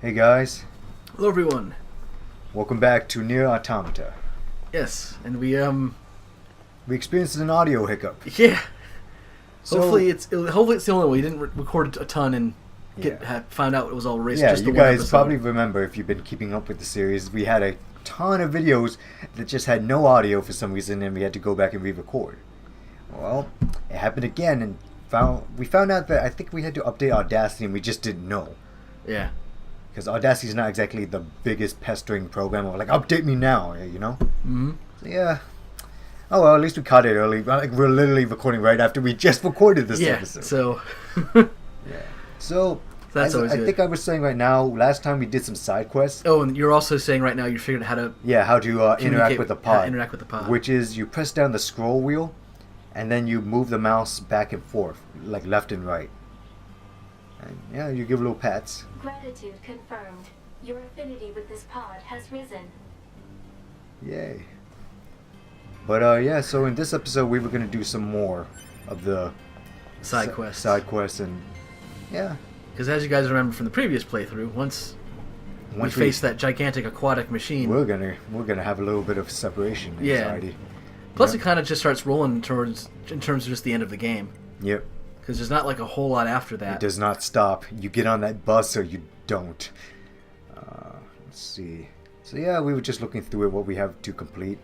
Hey guys, Hello everyone. welcome back to NieR Automata. Yes, and we We experienced an audio hiccup. yeah. So, hopefully it's the only one. We didn't record a ton and yeah, found out it was all erased. yeah, Just the you one guys episode. probably remember if you've been keeping up with the series, we had a ton of videos that just had no audio for some reason, and we had to go back and re-record. Well, it happened again, and we found out that I think we had to update Audacity, and we just didn't know. Yeah. Because Audacity is not exactly the biggest pestering program. We're like, update me now, you know? Mm-hmm. So, yeah. Oh well, at least we caught it early. Like, we're literally recording right after we just recorded this episode. So. Yeah. So, That's always I good. think I was saying right now, last time we did some side quests. Oh, and you're also saying right now you figured out how to Yeah, how to interact with the pod. interact with the pod. Which is you press down the scroll wheel, and then you move the mouse back and forth, like left and right. And yeah, you give little pats. Gratitude confirmed. Your affinity with this pod has risen. Yay. But yeah, so in this episode we were going to do some more of the side quests. Side quests, and yeah. Because as you guys remember from the previous playthrough, once we face that gigantic aquatic machine, we're gonna have a little bit of separation anxiety. Yeah. Plus, Yep. it kind of just starts rolling in terms of just the end of the game. Yep. Because there's not like a whole lot after that. It does not stop. You get on that bus or you don't. Let's see. So yeah, we were just looking through it, what we have to complete.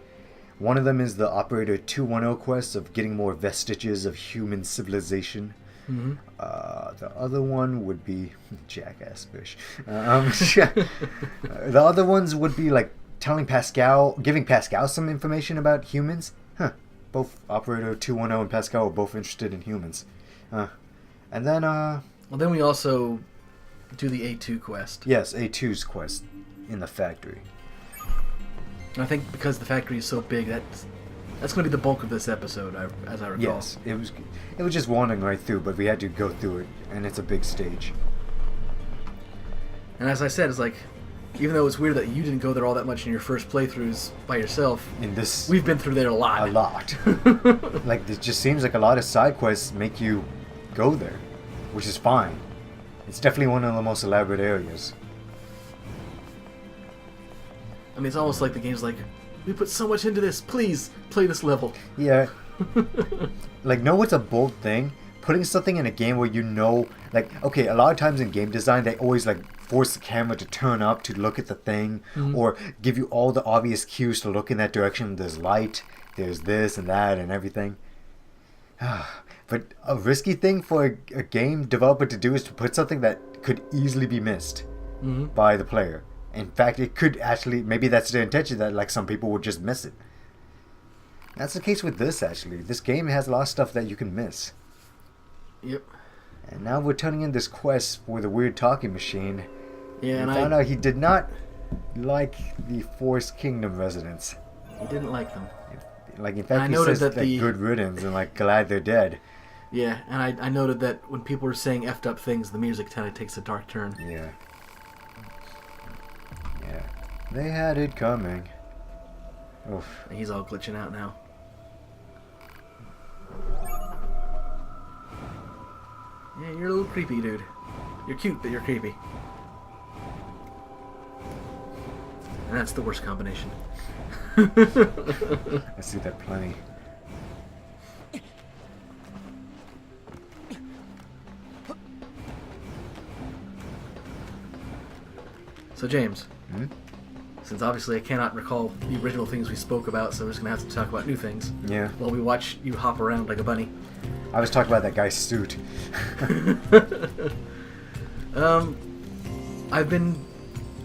One of them is the Operator 210 quest of getting more vestiges of human civilization. Mm-hmm. The other one would be jackass fish. The other ones would be like giving Pascal some information about humans. Huh. Both Operator 210 and Pascal are both interested in humans. And then Well, then we also do the A2 quest. yes, A2's quest in the factory. And I think because the factory is so big, that's going to be the bulk of this episode, as I recall. Yes, it was just wandering right through, but we had to go through it, and it's a big stage. And as I said, it's like, even though it's weird that you didn't go there all that much in your first playthroughs by yourself, In this, we've been through there a lot. a lot. Like, it just seems like a lot of side quests make you go there, which is fine. It's definitely one of the most elaborate areas. I mean, it's almost like the game's like, we put so much into this, please, play this level. Yeah. Like, no, it's a bold thing. Putting something in a game where you know, like, okay, a lot of times in game design, they always, like, force the camera to turn up to look at the thing, or give you all the obvious cues to look in that direction. There's light, there's this and that and everything. But a risky thing for a game developer to do is to put something that could easily be missed by the player. In fact, it could actually, maybe that's their intention, that like some people would just miss it. That's the case with this, actually. This game has a lot of stuff that you can miss. Yep. And now we're turning in this quest for the weird talking machine. Yeah, and we found out he did not like the Forest Kingdom residents. he didn't like them. Like, in I fact, he noted says that like, the- good riddance and like glad they're dead. Yeah, and I noted that when people were saying effed up things, the music kind of takes a dark turn. Yeah. Yeah. They had it coming. Oof. And he's all glitching out now. Yeah, you're a little creepy, dude. You're cute, but you're creepy. And that's the worst combination. I see that plenty. So, James, Hmm? since obviously I cannot recall the original things we spoke about, so we're just going to have to talk about new things Yeah. while we watch you hop around like a bunny. I was talking about that guy's suit. I've been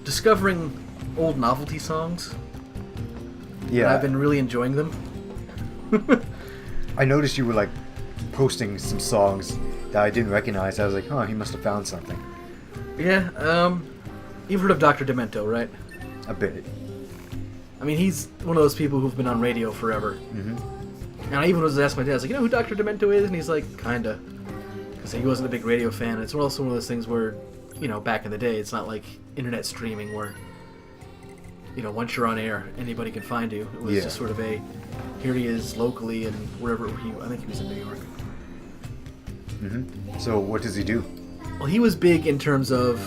discovering old novelty songs. And Yeah. I've been really enjoying them. I noticed you were like posting some songs that I didn't recognize. I was like, huh, he must have found something. Yeah, you've heard of Dr. Demento, right? A bit. I mean, he's one of those people who've been on radio forever. Mm-hmm. And I even was asked my dad, I was like, you know who Dr. Demento is? And he's like, kinda. Because he wasn't a big radio fan. And it's also one of those things where, you know, back in the day, it's not like internet streaming where, you know, once you're on air, anybody can find you. It was Yeah. just sort of a, here he is locally and wherever I think he was in New York. Mm-hmm. So what does he do? Well, he was big in terms of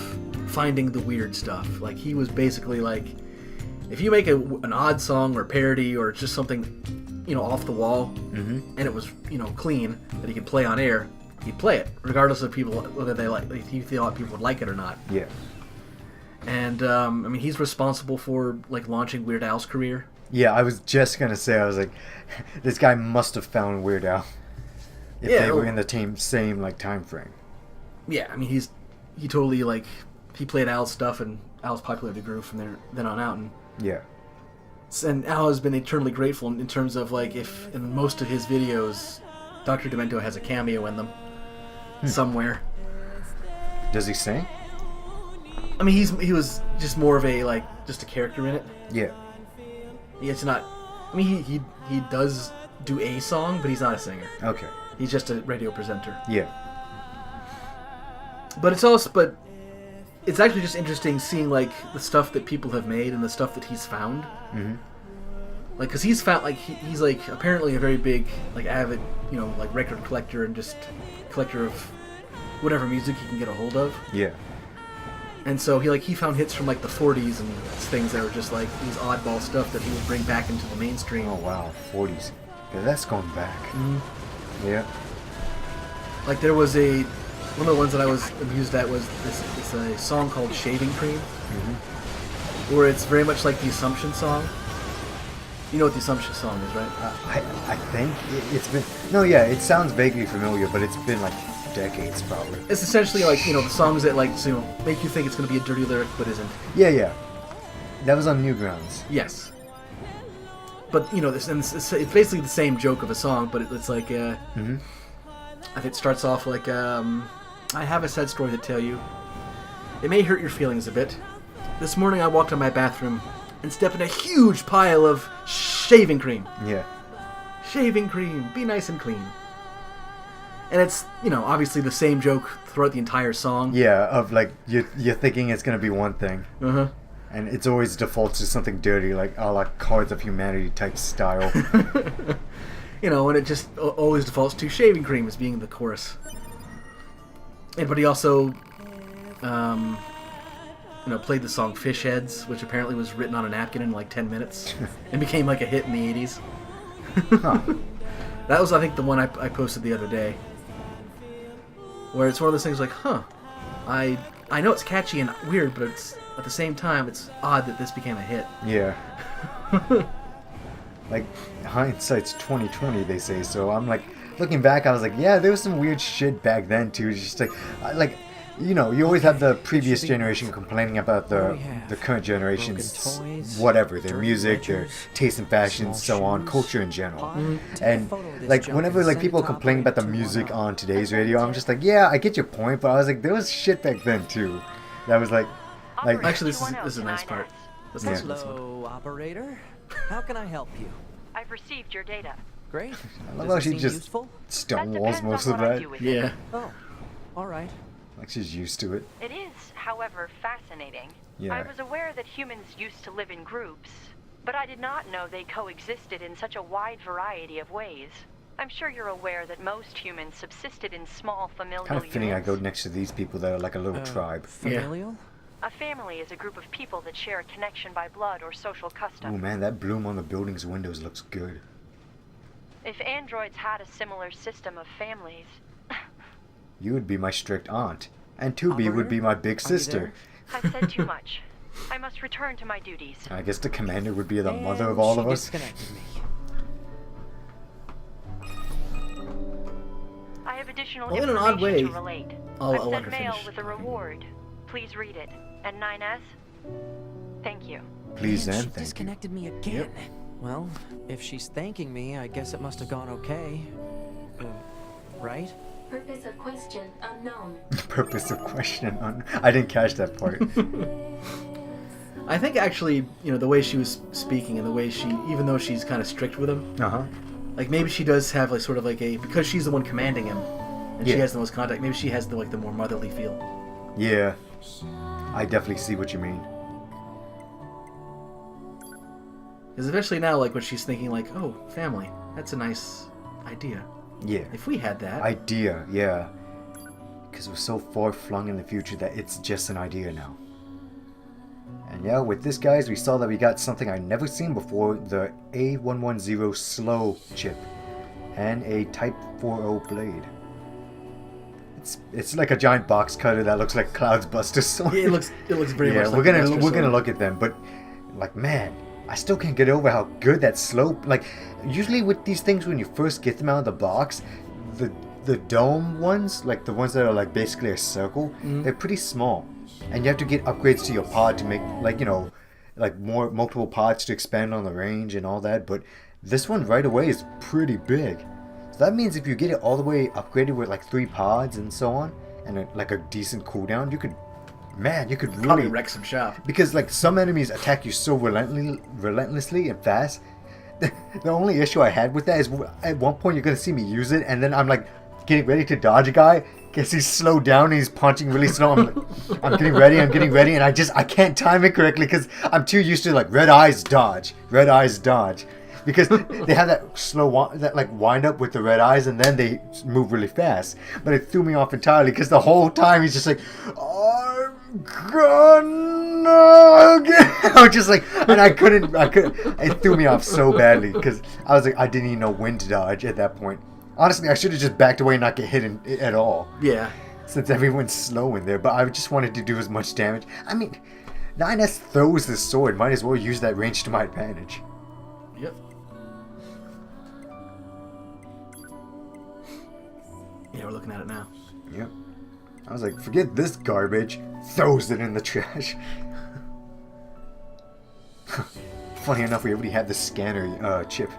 finding the weird stuff. Like, he was basically like, if you make an odd song or parody or just something, off the wall, and it was, clean, that he could play on air, he'd play it, regardless of people, whether he thought people would like it or not. Yeah. And, he's responsible for, like, launching Weird Al's career. Yeah, I was just gonna say, I was like, this guy must have found Weird Al. If they were in the same, like, time frame. Yeah, he totally, like, he played Al's stuff, and Al's popularity grew from then on out, and... Yeah. And Al has been eternally grateful in terms of, like, if in most of his videos, Dr. Demento has a cameo in them somewhere. Does he sing? He was just more of a, like, just a character in it. Yeah. It's not... he does do a song, but he's not a singer. Okay. He's just a radio presenter. Yeah. But it's actually just interesting seeing, like, the stuff that people have made and the stuff that he's found. Mm-hmm. Like, because he's found, like, he's, like, apparently a very big, like, avid, like, record collector and just collector of whatever music he can get a hold of. Yeah. And so he found hits from, like, the 40s and things that were just, like, these oddball stuff that he would bring back into the mainstream. Oh, wow. 40s. Yeah, that's going back. Mm-hmm. Yeah. Like, there was one of the ones that I was amused at was this a song called Shaving Cream, where it's very much like the Assumption song. You know what the Assumption song is, right? I think it's been... No, yeah, it sounds vaguely familiar, but it's been, like, decades, probably. It's essentially like, the songs that, like, make you think it's going to be a dirty lyric, but isn't. Yeah, yeah. That was on Newgrounds. Yes. But, it's basically the same joke of a song, but it's like, I think it starts off like, I have a sad story to tell you. It may hurt your feelings a bit. This morning I walked in my bathroom and stepped in a huge pile of shaving cream. Yeah. Shaving cream. Be nice and clean. And it's, obviously the same joke throughout the entire song. Yeah, of, like, you're thinking it's going to be one thing. Uh-huh. And it's always defaults to something dirty, like a la Cards of Humanity type style. And it just always defaults to shaving cream as being the chorus. But he also, played the song Fish Heads, which apparently was written on a napkin in like 10 minutes and became like a hit in the 80s. Huh. That was, I think, the one I posted the other day. Where it's one of those things like, I know it's catchy and weird, but it's at the same time, it's odd that this became a hit. Yeah. Like, hindsight's 20/20, they say, so I'm like, looking back, I was like, yeah, there was some weird shit back then, too. It's just like, you always have the previous generation complaining about the current generation's whatever, their music, their taste in fashion, so on, culture in general. And, like, whenever, like, people complain about the music on today's radio, I'm just like, yeah, I get your point, but I was like, there was shit back then, too. That was like... Actually, this is a nice part. Let's listen to this one. Hello, operator. How can I help you? I've received your data. Great. I love Does how it she seem just useful? stonewalls That most depends of on what I that. do with it. Yeah. Oh, all right. Like, she's used to it. It is, however, fascinating. Yeah. I was aware that humans used to live in groups, but I did not know they coexisted in such a wide variety of ways. I'm sure you're aware that most humans subsisted in small familial Kind of fitting I units. go next to these people that are like a little tribe. Familial? A family is a group of people that share a connection by blood or social custom. Oh man, that bloom on the building's windows looks good. If androids had a similar system of families, You would be my strict aunt. And Tubi would be my big sister. I've said too much. I must return to my duties. I guess the commander would be the mother of And all she of us. disconnected me. I have additional Well, in an information odd way, to relate. I'll I've let sent her mail finish. with a reward. Please read it. And 9S? Thank you. Please Man, and she thank you. disconnected me again. Well, if she's thanking me, I guess it must have gone okay. Right? Purpose of question unknown. Purpose of question on. I didn't catch that part. I think actually, the way she was speaking and the way she, even though she's kind of strict with him, Uh-huh. like maybe she does have like sort of like because she's the one commanding him, and she Yeah. has the most contact. Maybe she has the more motherly feel. Yeah. I definitely see what you mean. Because especially now, like when she's thinking like, oh, family, that's a nice idea. Yeah. If we had that. Idea, yeah. because we're so far flung in the future that it's just an idea now. And yeah, with this, guys, we saw that we got something I'd never seen before, the A110 slow chip and a Type 4.0 blade. It's like a giant box cutter that looks like Cloud's Buster sword. Yeah, it looks very much like we're gonna look at them, but like, man, I still can't get over how good that slow, like, usually with these things when you first get them out of the box, the dome ones, like the ones that are like basically a circle, they're pretty small, and you have to get upgrades to your pod to make, like, you know, like multiple pods to expand on the range and all that. But this one right away is pretty big. So that means if you get it all the way upgraded with like 3 pods and so on, and like a decent cooldown, you could really probably wreck some shop. Because like some enemies attack you so relentlessly and fast. The only issue I had with that is at one point you're gonna see me use it, and then I'm like getting ready to dodge a guy because he's slowed down and he's punching really slow. I'm getting ready, and I can't time it correctly because I'm too used to like red eyes dodge. Because they have that like wind up with the red eyes, and then they move really fast. But it threw me off entirely because the whole time he's just like, I'm gonna get. I was just like, and I couldn't. It threw me off so badly because I was like, I didn't even know when to dodge at that point. Honestly, I should have just backed away and not get hit at all. Yeah. Since everyone's slow in there, but I just wanted to do as much damage. I mean, 9S throws this sword. Might as well use that range to my advantage. Yep. Yeah, we're looking at it now. Yep. I was like, forget this garbage. Throws it in the trash. Funny enough, we already had the scanner chip.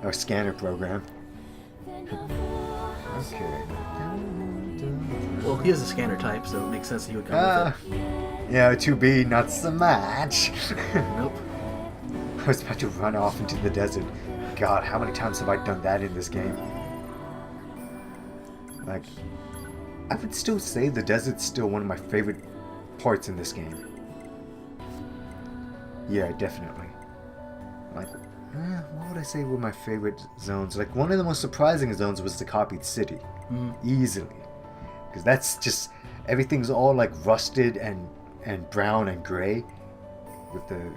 Or scanner program. Okay. Well, he is a scanner type, so it makes sense that he would come with it. Yeah, 2B, not so much. Nope. I was about to run off into the desert. God, how many times have I done that in this game? Like, I would still say the desert's still one of my favorite parts in this game. Yeah, definitely. Like, what would I say were my favorite zones? Like, one of the most surprising zones was the copied city. Easily. Because that's just, everything's all like rusted and brown and gray with the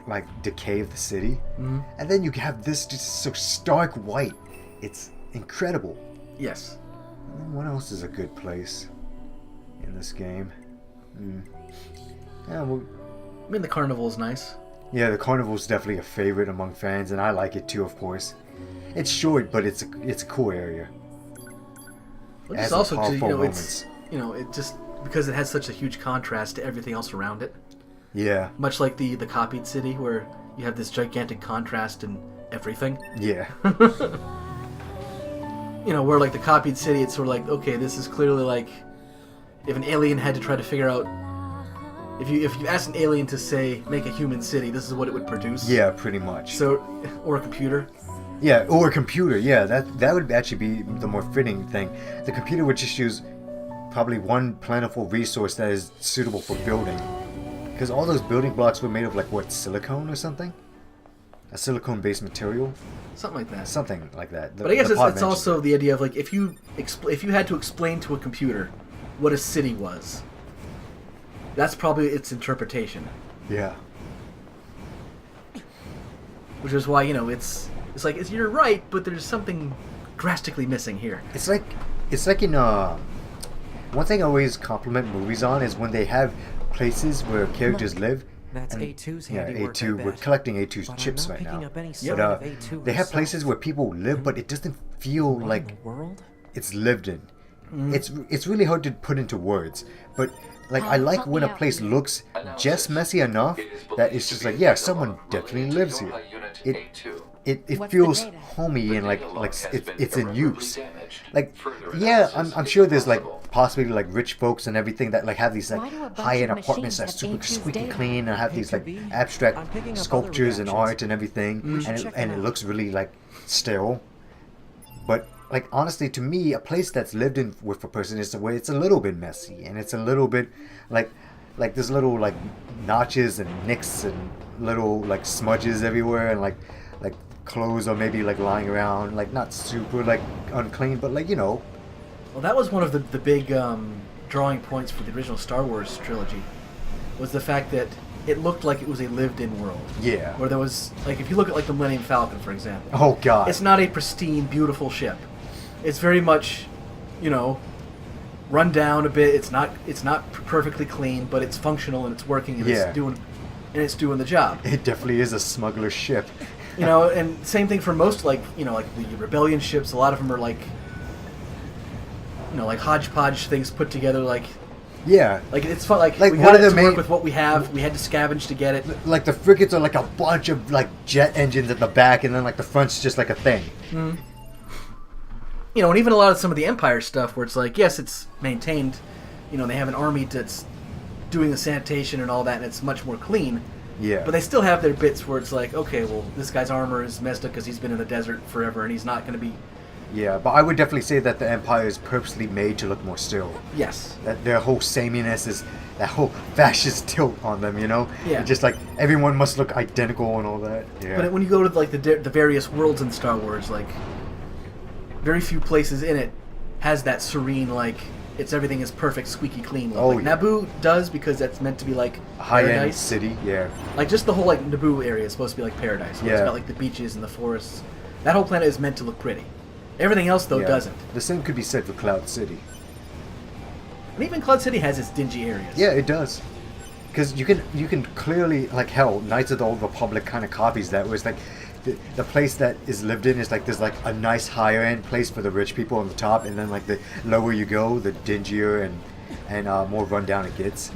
like decay of the city. And then you have this just so stark white. It's incredible. Yes. What else is a good place in this game? Yeah, well, I mean, the carnival is nice. yeah, the carnival's definitely a favorite among fans, and I like it too, of course. It's short, but it's a cool area. Well, It has just also, some to, powerful it's it just because it has such a huge contrast to everything else around it. Yeah, Much like the copied city, where you have this gigantic contrast in everything. yeah, Where like the copied city, it's sort of like, okay, this is clearly like if an alien had to try to figure out if you asked an alien to say make a human city, this is what it would produce. yeah, pretty much. So, or a computer. Yeah, or a computer. Yeah, that would actually be the more fitting thing. The computer would just use probably one plentiful resource that is suitable for building. Because all those building blocks were made of like what, silicone or something? A silicone-based material? Something like that. Something like that. But I guess the pod it's mentioned also it. the idea of like if you had to explain to a computer what a city was, that's probably its interpretation. Yeah. Which is why it's like you're right, but there's something drastically missing here. It's like in one thing I always compliment movies on is when they have places where characters live. That's and- A2's Yeah, handiwork, I A2. We're bet. collecting A2's But chips I'm not right picking now. up any But sign of A2 they have myself. places where people live, but it doesn't feel What like in the world? it's lived in. It's really hard to put into words, but like I like when a place looks just messy enough that it's just like, yeah, someone definitely lives here. It What's feels the data? homey and like it's in use. Like, yeah, I'm sure there's like possibly like rich folks and everything that like have these Why like do a bunch high-end of apartments machines that's have super A2's squeaky data? clean and have these like Could be. abstract I'm picking up other sculptures and reactions. art and everything, should and check it them out. looks really like sterile. But like honestly, to me, a place that's lived in with a person is the way it's a little bit messy and it's a little bit like there's little like notches and nicks and little like smudges everywhere and like clothes are maybe like lying around, like not super like unclean, but like Well, that was one of the big drawing points for the original Star Wars trilogy, was the fact that it looked like it was a lived-in world. Yeah. Where there was, like, if you look at, like, the Millennium Falcon, for example. Oh, God. It's not a pristine, beautiful ship. It's very much, you know, run down a bit. It's not perfectly clean, but it's functional and it's working and it's doing the job. It definitely is a smuggler's ship. You know, and same thing for most, like, you know, like the Rebellion ships. A lot of them are like, you know, like hodgepodge things put together. Like, Yeah. like it's fun. Like we one got of it the to work main- with what we have. We had to scavenge to get it. Like the frigates are like a bunch of like jet engines at the back, and then like the front's just like a thing. You know, and even a lot of some of the Empire stuff, where it's like, yes, it's maintained. You know, they have an army that's doing the sanitation and all that, and it's much more clean. Yeah. But they still have their bits where it's like, okay, well, this guy's armor is messed up because he's been in the desert forever, and he's not going to be. Yeah, but I would definitely say that the Empire is purposely made to look more sterile. Yes. That their whole sameness is that whole fascist tilt on them, you know? Yeah. It's just like everyone must look identical and all that. Yeah. But when you go to like the various worlds in Star Wars, like very few places in it has that serene, like it's everything is perfect, squeaky clean look. Oh, Like yeah. Naboo does, because that's meant to be like high-end paradise. city, yeah. Like just the whole like Naboo area is supposed to be like paradise. Where It's Yeah. got like the beaches and the forests. That whole planet is meant to look pretty. Everything else though Yeah. doesn't. The same could be said for Cloud City. And even Cloud City has its dingy areas. Yeah, it does. Because you can clearly, like, hell, Knights of the Old Republic kind of copies that, where it's like the place that is lived in is like there's like a nice higher end place for the rich people on the top, and then like the lower you go, the dingier and more run down it gets,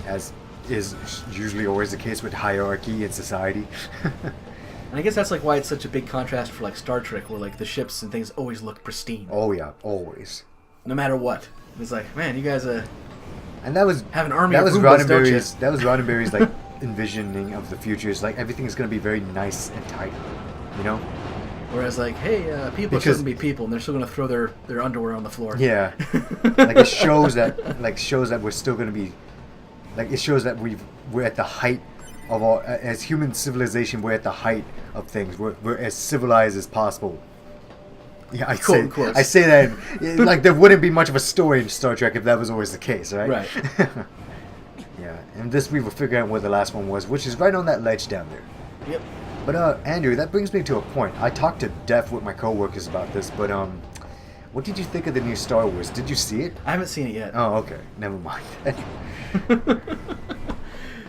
as is usually always the case with hierarchy in society. And I guess that's like why it's such a big contrast for like Star Trek, where like the ships and things always look pristine, Oh yeah, always. no matter what. It's like, man, you guys And that was have an army that of was Roombas, don't you? Roddenberry's that was Roddenberry's like envisioning of the future. Is like everything's gonna be very nice and tight, you know? Whereas like, hey, people Because- shouldn't be people, and they're still gonna throw their underwear on the floor. Yeah, like it shows that we're still gonna be, like it shows that we're at the height of all as human civilization. We're at the height of things. We're as civilized as possible. Yeah, Quote, quotes. I say that like there wouldn't be much of a story in Star Trek if that was always the case, right? Right. Yeah, and this we were figuring out where the last one was, which is right on that ledge down there. Yep. But Andrew, that brings me to a point. I talked to death with my coworkers about this, but what did you think of the new Star Wars? Did you see it? I haven't seen it yet. Oh, okay. Never mind.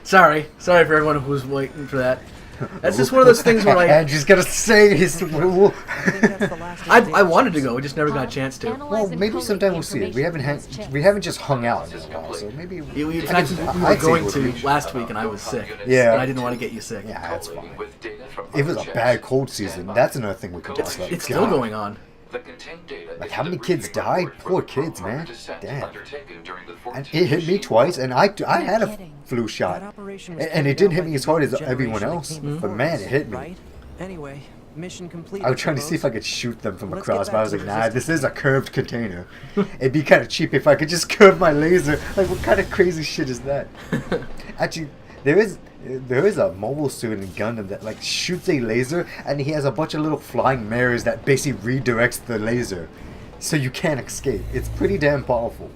Sorry for everyone who was waiting for that. That's just one of those things where like Andrew's gonna say his. I think that's the last I wanted to go, we just never got a chance to. Well, maybe sometime we'll see it. We haven't just hung out in a while, so maybe. In fact, we were I'd say going it would to be. last week, and I was sick. Yeah. And I didn't want to get you sick. Yeah, that's fine. It was a bad cold season. That's another thing we could talk about. It's still God. going on. Like, how many kids died? Poor kids, man. Damn. And it hit me twice, and I had a flu shot. That operation was And it carried didn't out hit by me the as hard as next everyone generation else. that came But before man, us, it hit me. right? Anyway, mission complete. I was trying to see if I could shoot them from Let's get across, back but I was to like, the nah, this resistance. is a curved container. It'd be kind of cheap if I could just curve my laser. Like, what kind of crazy shit is that? Actually, there is a mobile suit in Gundam that like shoots a laser, and he has a bunch of little flying mirrors that basically redirects the laser, so you can't escape. It's pretty damn powerful.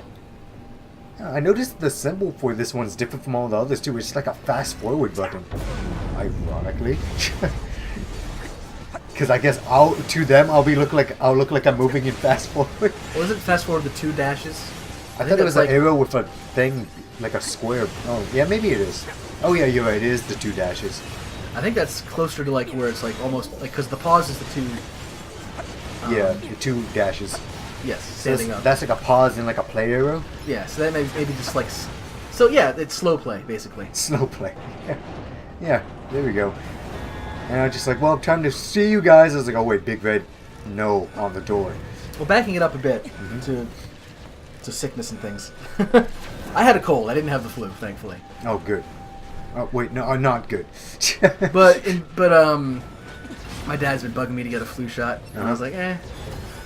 I noticed the symbol for this one's different from all the others too. It's like a fast forward button, ironically. Because I guess I'll look like I'm moving in fast forward. Wasn't fast forward the 2 dashes? I thought it was that's an arrow with a thing like a square. Oh yeah, maybe it is. Oh yeah, you're right. It is the 2 dashes. I think that's closer to like where it's like almost like because the pause is the 2. Yeah, the 2 dashes. Yes, So standing up. that's like a pause and like a play arrow. Yeah, so that maybe just like. So yeah, it's slow play basically. Slow play. Yeah, there we go. And I was just like, well, time to see you guys. I was like, oh wait, big red no on the door. Well, backing it up a bit to sickness and things. I had a cold. I didn't have the flu, thankfully. Oh, good. Oh wait, no, not good. But my dad's been bugging me to get a flu shot, and I was like, I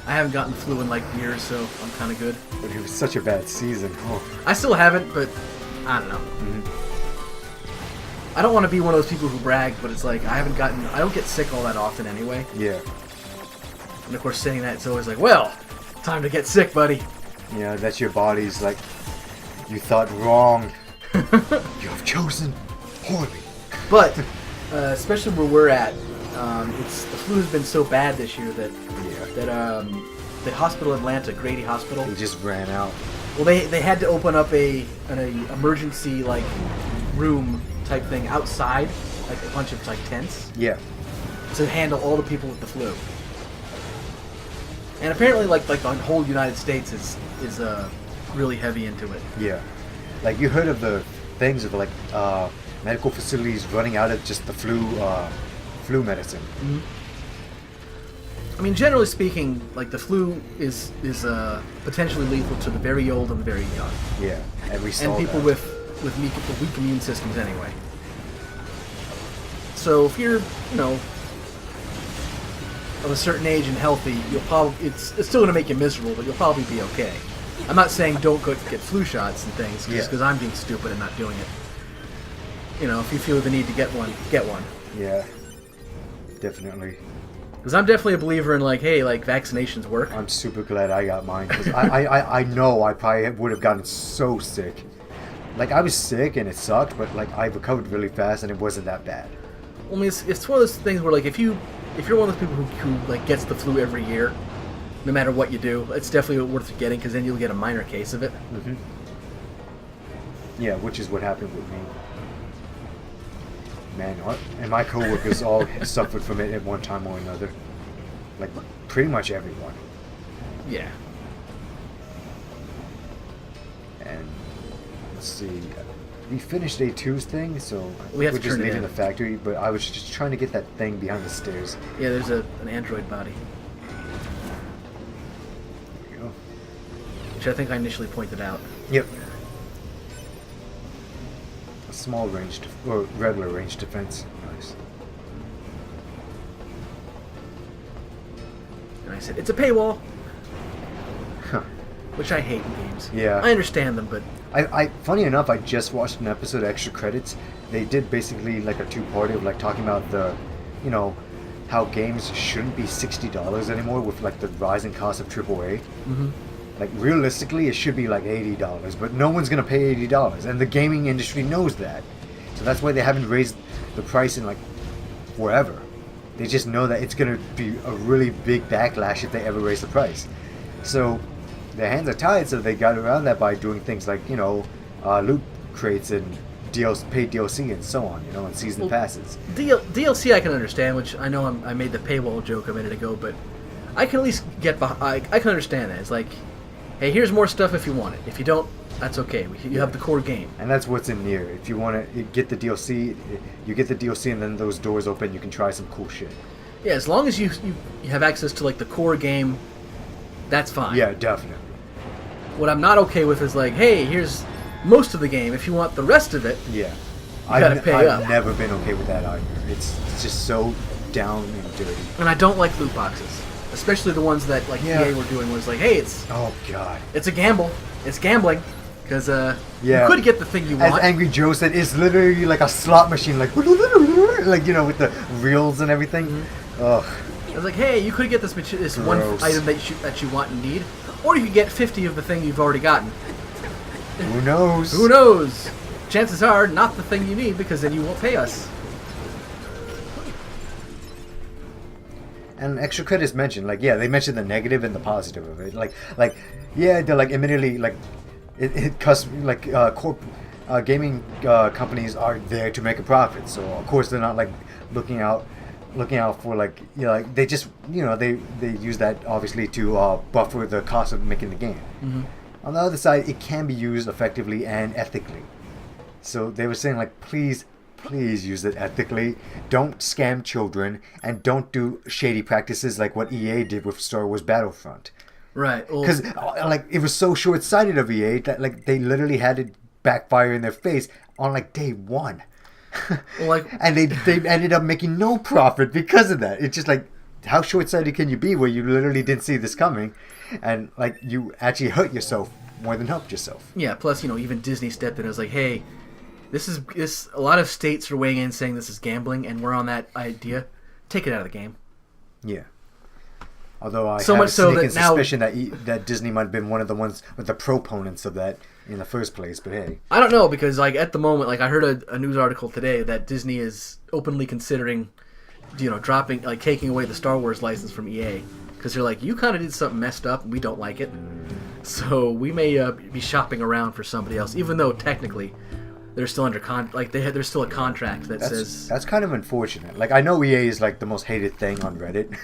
haven't gotten flu in like years, so I'm kind of good. But it was such a bad season. Oh. I still haven't, but I don't know. I don't want to be one of those people who brag, but it's like I don't get sick all that often anyway. Yeah. And of course, saying that, it's always like, well, Time to get sick, buddy. Yeah, that's your body's like, you thought wrong. You have chosen poorly. But, especially where we're at, the flu has been so bad this year that the hospital in Atlanta, Grady Hospital, It just ran out. well, they had to open up an emergency like room type thing outside, like a bunch of like tents, Yeah. to handle all the people with the flu. And apparently, like the whole United States is really heavy into it. Yeah. Like, you heard of the things of, like, medical facilities running out of just the flu medicine. Mm-hmm. I mean, generally speaking, like the flu is potentially lethal to the very old and the very young, Yeah. And we saw and people that. with weak immune systems anyway. So if you're, of a certain age and healthy, you'll probably it's still going to make you miserable, but you'll probably be okay. I'm not saying don't go get flu shots and things, just because I'm being stupid and not doing it. If you feel the need to get one, get one. Yeah. Definitely. Because I'm definitely a believer in, like, hey, like, vaccinations work. I'm super glad I got mine, because I know I probably would have gotten so sick. Like, I was sick and it sucked, but, like, I recovered really fast and it wasn't that bad. I mean, it's one of those things where, like, if you're one of those people who like gets the flu every year, no matter what you do, it's definitely worth getting, because then you'll get a minor case of it. Mm-hmm. Yeah, which is what happened with me. Man, and my coworkers all suffered from it at one time or another. Like, pretty much everyone. Yeah. And let's see, we finished A2's thing, so We have we're to just turn it leaving in. the factory. But I was just trying to get that thing behind the stairs. Yeah, there's an android body, There you go. which I think I initially pointed out. Yep. A small range, or regular range defense. Nice. And I said, it's a paywall, Huh. which I hate in games. Yeah. I understand them, but Funny enough, I just watched an episode of Extra Credits. They did basically like a two-parter of like talking about the, how games shouldn't be $60 anymore with like the rising cost of AAA. mm-hmm. Like, realistically, it should be like $80, but no one's gonna pay $80, and the gaming industry knows that. So that's why they haven't raised the price in like forever. They just know that it's gonna be a really big backlash if they ever raise the price. So their hands are tied, so they got around that by doing things like, loot crates and paid DLC and so on, and season passes. DLC I can understand, which I know I made the paywall joke a minute ago, but I can at least get behind. I can understand that. It's like, hey, here's more stuff if you want it. If you don't, that's okay. You have the core game. And that's what's in NieR. If you want to get the DLC, you get the DLC, and then those doors open. You can try some cool shit. Yeah, as long as you have access to like the core game, that's fine. Yeah, definitely. What I'm not okay with is like, hey, here's most of the game. If you want the rest of it, Yeah. gotta pay I've up. never been okay with that either. It's just so down and dirty. and I don't like loot boxes, especially the ones that like Yeah. EA were doing, where it's like, hey, it's Oh god. a gamble, it's gambling, because Yeah. you could get the thing you As want. Angry Joe said, it's literally like a slot machine, like with the reels and everything. Mm-hmm. Ugh. It's like, hey, you could get this one Gross. item that you want and need, or you could get 50 of the thing you've already gotten. Who knows? Who knows? Chances are not the thing you need, because then you won't pay us. And Extra Credits mentioned, like, yeah, they mentioned the negative and the positive of it. Like, yeah, they're like admittedly, like, gaming companies are there to make a profit. So of course they're not like looking out for like, like they just they use that obviously to buffer the cost of making the game. Mm-hmm. On the other side, it can be used effectively and ethically. So they were saying like, please use it ethically. Don't scam children, and don't do shady practices like what EA did with Star Wars Battlefront. Right. Well, Because like it was so short-sighted of EA that like they literally had it backfire in their face on like day one. well, like, And they ended up making no profit because of that. It's just like, how short-sighted can you be where you literally didn't see this coming, and like you actually hurt yourself more than helped yourself. yeah. Plus, even Disney stepped in and was like, hey, this. A lot of states are weighing in saying this is gambling, and we're on that idea. Take it out of the game. Yeah. Although I So have much a so sneaking that now- suspicion that Disney might have been one of the ones with the proponents of that in the first place. But hey, I don't know, because like at the moment, like I heard a news article today that Disney is openly considering, dropping, like taking away the Star Wars license from EA, because they're like, you kind of did something messed up and we don't like it, so we may be shopping around for somebody else, even though technically they're still under there's still a contract that says that's kind of unfortunate. Like, I know EA is like the most hated thing on Reddit,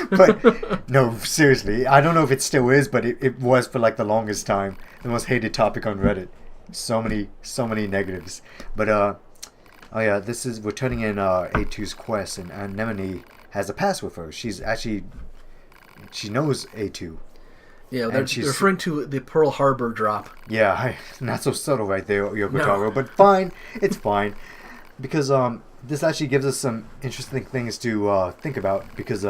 but no, seriously, I don't know if it still is, but it was for like the longest time the most hated topic on Reddit. So many negatives. But oh yeah, we're turning in A2's quest, and Anemone has a pass with her. She knows A2. Yeah, they're referring to the Pearl Harbor drop. Yeah, not so subtle right there, Yoko No. Taro, but fine. It's fine. Because this actually gives us some interesting things to think about, because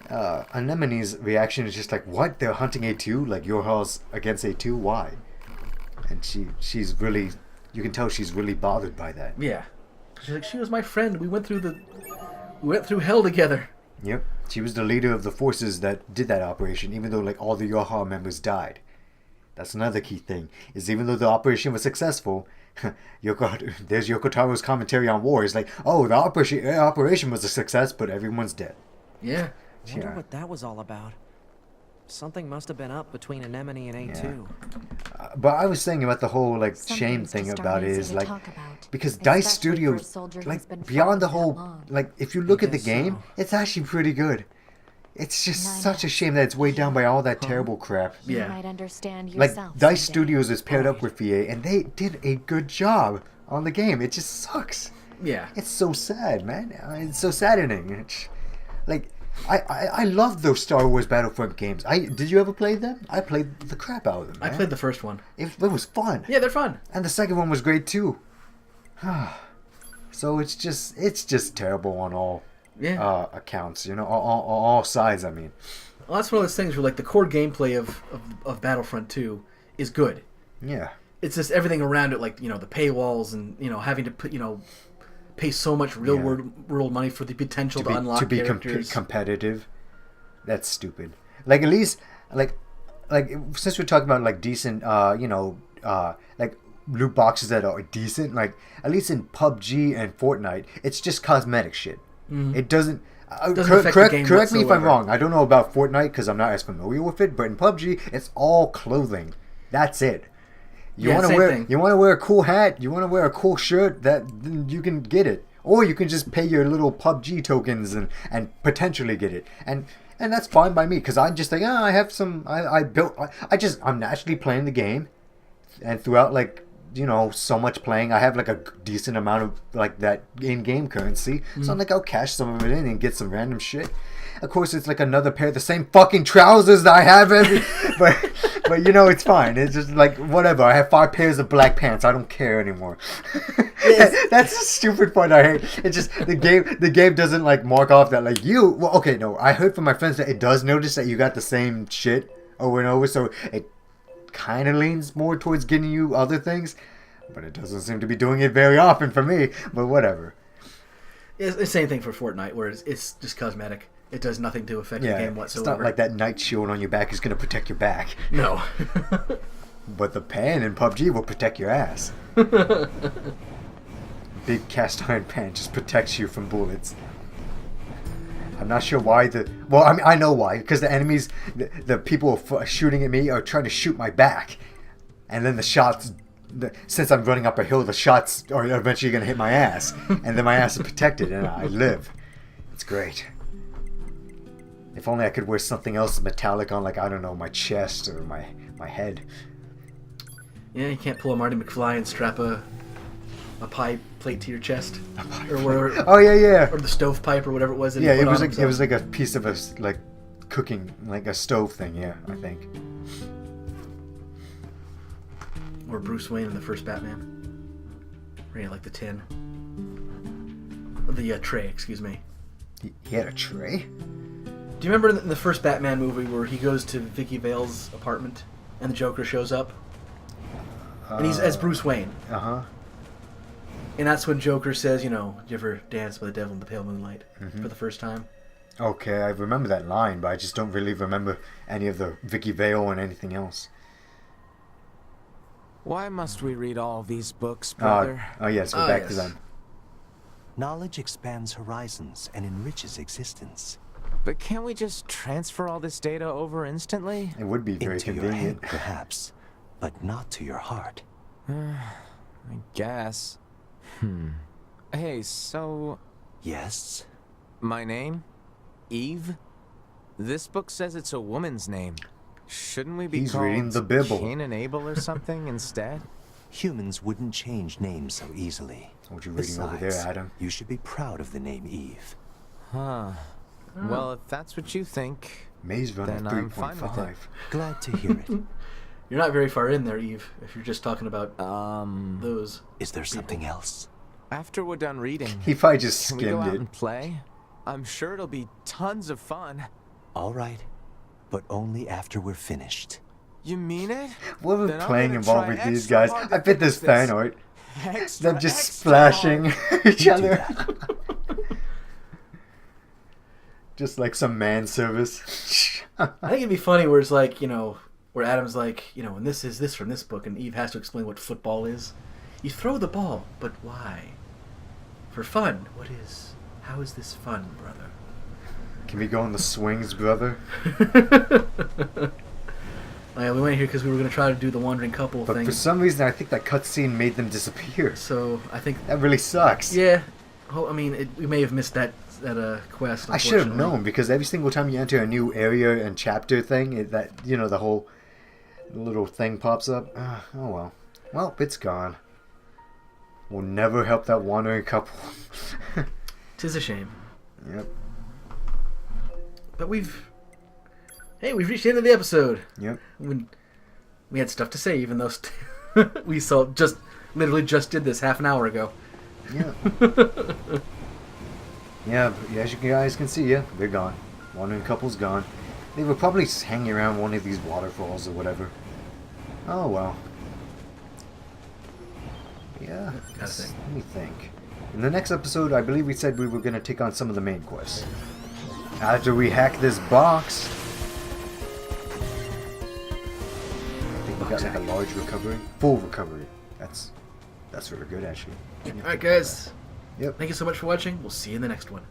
Anemone's reaction is just like, what? They're hunting A2? Like, your house against A2? Why? And she's really... You can tell she's really bothered by that. Yeah. She's like, she was my friend. We went through hell together. Yep. She was the leader of the forces that did that operation, even though like all the Yoha members died. That's another key thing, is even though the operation was successful, there's Yoko Taro's commentary on war. It's like, oh, the operation was a success, but everyone's dead. Yeah. Wonder what that was all about. Something must have been up between Anemone and A2. But I was saying about the whole like shame Something's thing just about it darn is easy to like, talk about, because DICE especially for a Studios, soldier who's like been beyond the fighting whole, that long. like if you look at the guess game, so. it's actually pretty good. It's just Nine such a shame that it's weighed down by all that terrible crap. You Yeah. might understand Like yourself DICE someday. Studios is paired up with EA, and they did a good job on the game. It just sucks. Yeah. It's so sad, man. It's so saddening. Like, I love those Star Wars Battlefront games. Did you ever play them? I played the crap out of them, I man. played the first one. It was fun. Yeah, they're fun. And the second one was great too. So it's just terrible on all accounts, all sides, I mean. Well, that's one of those things where like the core gameplay of Battlefront 2 is good. Yeah. It's just everything around it, like, the paywalls and, having to put, pay so much real world money for the potential to unlock characters. Competitive. That's stupid. Like, at least, like since we're talking about like decent, like loot boxes that are decent, like at least in PUBG and Fortnite, it's just cosmetic shit. It doesn't. Doesn't affect the game correct me if I'm whatsoever. wrong. I don't know about Fortnite because I'm not as familiar with it, but in PUBG, it's all clothing. That's it. You want to same wear thing. you want to wear a cool hat, you want to wear a cool shirt, that you can get it, or you can just pay your little PUBG tokens and potentially get it, and that's fine by me, because I'm just like, I have some, I'm naturally playing the game, and throughout like so much playing, I have like a decent amount of like that in-game currency, so I'm like, I'll cash some of it in and get some random shit. Of course, it's like another pair of the same fucking trousers that I have but it's fine. It's just like, whatever. I have 5 pairs of black pants. I don't care anymore. That's the stupid part I hate. It's just the game doesn't like mark off that like you. Well, okay, no. I heard from my friends that it does notice that you got the same shit over and over, so it kind of leans more towards getting you other things, but it doesn't seem to be doing it very often for me. But whatever. It's the same thing for Fortnite, where it's just cosmetic. It does nothing to affect the game whatsoever. It's not like that night shield on your back is going to protect your back. No. But the pan in PUBG will protect your ass. Big cast iron pan just protects you from bullets. I'm not sure why well, I mean, I know why. Because the enemies, the people shooting at me are trying to shoot my back. And then the shots, since I'm running up a hill, the shots are eventually going to hit my ass. And then my ass is protected and I live. It's great. If only I could wear something else metallic on, like, I don't know, my chest or my head. Yeah, you can't pull a Marty McFly and strap a pie plate to your chest, or Oh yeah. or the stovepipe or whatever it was. That Yeah, he put it was on like himself. a piece of like cooking, like a stove thing. Yeah, I think. Or Bruce Wayne in the first Batman. Or, yeah, like the tin. Or the tray, excuse me. He had a tray. Do you remember in the first Batman movie where he goes to Vicky Vale's apartment and the Joker shows up? And he's as Bruce Wayne. Uh-huh. And that's when Joker says, "Do you ever dance with the devil in the pale moonlight for the first time?" Okay, I remember that line, but I just don't really remember any of the Vicky Vale and anything else. Why must we read all these books, brother? Oh yes, we're back to them. Knowledge expands horizons and enriches existence. But can't we just transfer all this data over instantly? It would be very Into your convenient. head, perhaps, but not to your heart. I guess. Hey, so... Yes? my name? Eve? This book says it's a woman's name. Shouldn't we be He's called reading the Bible. Cain and Abel or something instead? Humans wouldn't change names so easily. What you reading over Besides, there, Adam? you should be proud of the name Eve. Huh. Well, if that's what you think... Maze Runner then I'm fine with 3.5. it. Glad to hear it. You're not very far in there, Eve, if you're just talking about those. Is there something else? After we're done reading, He probably just can we go skimmed out it. and play? I'm sure it'll be tons of fun. All right, but only after we're finished. You mean it? What are we Then I'm playing gonna involved try with these extra guys? hard to I bet there's finish this. fan art. Extra, Them just extra splashing hard. each You do other. that. Just like some man service. I think it'd be funny where it's like, where Adam's like, and this is this from this book, and Eve has to explain what football is. You throw the ball, but why? For fun. How is this fun, brother? Can we go on the swings, brother? Oh, yeah, we went here because we were going to try to do the wandering couple But thing. for some reason, I think that cutscene made them disappear. So I think, That really sucks. yeah. Oh, I mean, we may have missed that quest. I should have unfortunately. known, because every single time you enter a new area and chapter thing, the whole little thing pops up. Oh well. Well, it's gone. We'll never help that wandering couple. 'Tis a shame. Yep. But we've reached the end of the episode. Yep. We had stuff to say, even though we literally just did this half an hour ago. Yeah. Yeah, but as you guys can see, yeah, they're gone. Wandering couple's gone. They were probably hanging around one of these waterfalls or whatever. Oh well. Yeah. Gotta think. Let me think. In the next episode, I believe we said we were going to take on some of the main quests. After we hack this box, I think we got like a large recovery, full recovery. That's really good, actually. All right, guys. Yep. Thank you so much for watching. We'll see you in the next one.